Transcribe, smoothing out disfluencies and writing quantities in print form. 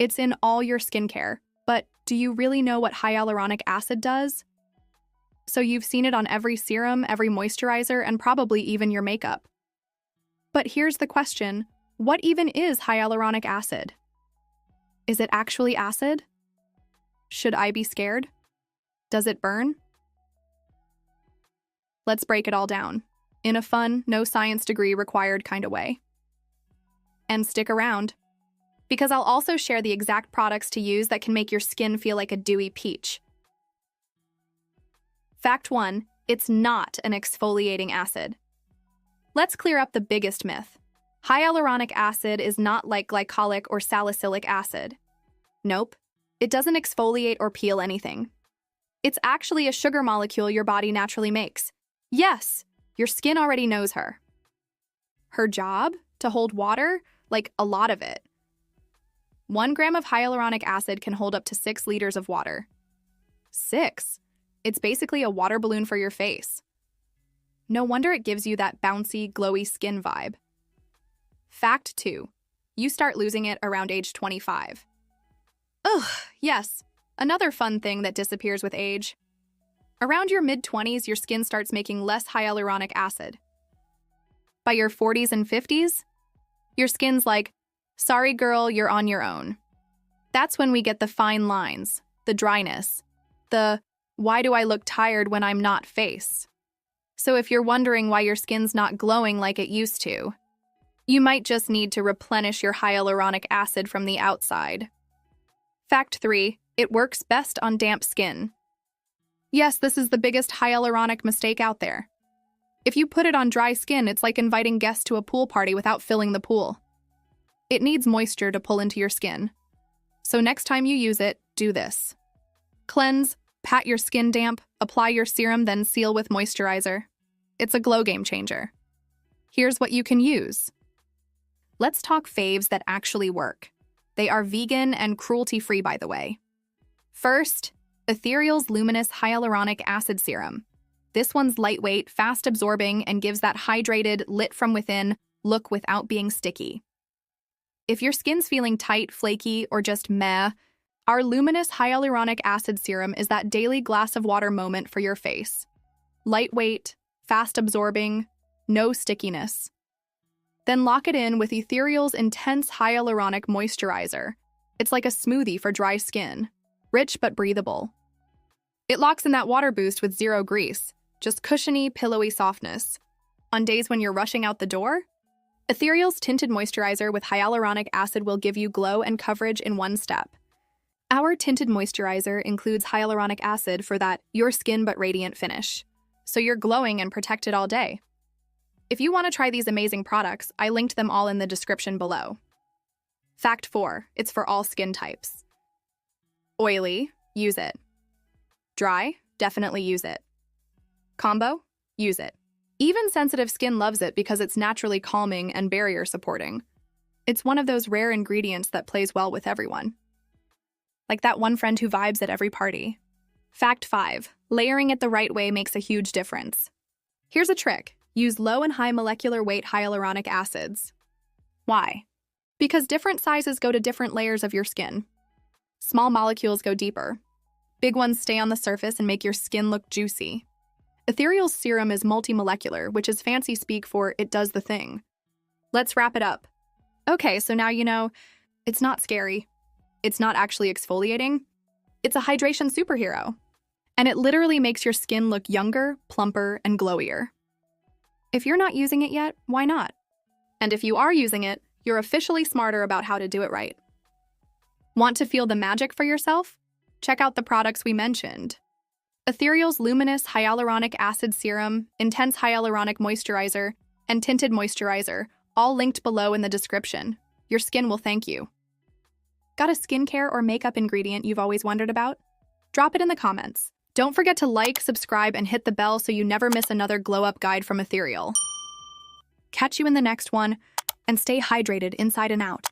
It's in all your skincare. But do you really know what hyaluronic acid does? So you've seen it on every serum, every moisturizer, and probably even your makeup. But here's the question, what even is hyaluronic acid? Is it actually acid? Should I be scared? Does it burn? Let's break it all down, in a fun, no science degree required kind of way. And stick around, because I'll also share the exact products to use that can make your skin feel like a dewy peach. Fact 1, it's not an exfoliating acid. Let's clear up the biggest myth. Hyaluronic acid is not like glycolic or salicylic acid. Nope, it doesn't exfoliate or peel anything. It's actually a sugar molecule your body naturally makes. Yes, your skin already knows her. Her job? To hold water? Like a lot of it. 1 gram of hyaluronic acid can hold up to 6 liters of water. 6? It's basically a water balloon for your face. No wonder it gives you that bouncy, glowy skin vibe. Fact 2. You start losing it around age 25. Ugh, yes. Another fun thing that disappears with age. Around your mid-20s, your skin starts making less hyaluronic acid. By your 40s and 50s, your skin's like, sorry girl, you're on your own. That's when we get the fine lines, the dryness, the why do I look tired when I'm not face. So if you're wondering why your skin's not glowing like it used to, you might just need to replenish your hyaluronic acid from the outside. Fact 3, it works best on damp skin. Yes, this is the biggest hyaluronic mistake out there. If you put it on dry skin, it's like inviting guests to a pool party without filling the pool. It needs moisture to pull into your skin. So next time you use it, do this. Cleanse, pat your skin damp, apply your serum, then seal with moisturizer. It's a glow game changer. Here's what you can use. Let's talk faves that actually work. They are vegan and cruelty-free, by the way. First, Ethereal's Luminous Hyaluronic Acid Serum. This one's lightweight, fast-absorbing, and gives that hydrated, lit-from-within look without being sticky. If your skin's feeling tight, flaky, or just meh, our Luminous Hyaluronic Acid Serum is that daily glass of water moment for your face. Lightweight, fast-absorbing, no stickiness. Then lock it in with Ethereal's Intense Hyaluronic Moisturizer. It's like a smoothie for dry skin, rich but breathable. It locks in that water boost with zero grease, just cushiony, pillowy softness. On days when you're rushing out the door, Ethereal's Tinted Moisturizer with hyaluronic acid will give you glow and coverage in one step. Our Tinted Moisturizer includes hyaluronic acid for that your skin but radiant finish, so you're glowing and protected all day. If you want to try these amazing products, I linked them all in the description below. Fact 4, it's for all skin types. Oily, use it. Dry, definitely use it. Combo, use it. Even sensitive skin loves it because it's naturally calming and barrier supporting. It's one of those rare ingredients that plays well with everyone. Like that one friend who vibes at every party. Fact 5, layering it the right way makes a huge difference. Here's a trick. Use low and high molecular weight hyaluronic acids. Why? Because different sizes go to different layers of your skin. Small molecules go deeper. Big ones stay on the surface and make your skin look juicy. Ethereal's serum is multimolecular, which is fancy speak for it does the thing. Let's wrap it up. Okay, so now you know, it's not scary. It's not actually exfoliating. It's a hydration superhero. And it literally makes your skin look younger, plumper, and glowier. If you're not using it yet, why not? And if you are using it, you're officially smarter about how to do it right. Want to feel the magic for yourself? Check out the products we mentioned. Ethereal's Luminous Hyaluronic Acid Serum, Intense Hyaluronic Moisturizer, and Tinted Moisturizer, all linked below in the description. Your skin will thank you. Got a skincare or makeup ingredient you've always wondered about? Drop it in the comments. Don't forget to like, subscribe, and hit the bell so you never miss another glow-up guide from Ethereal. Catch you in the next one, and stay hydrated inside and out.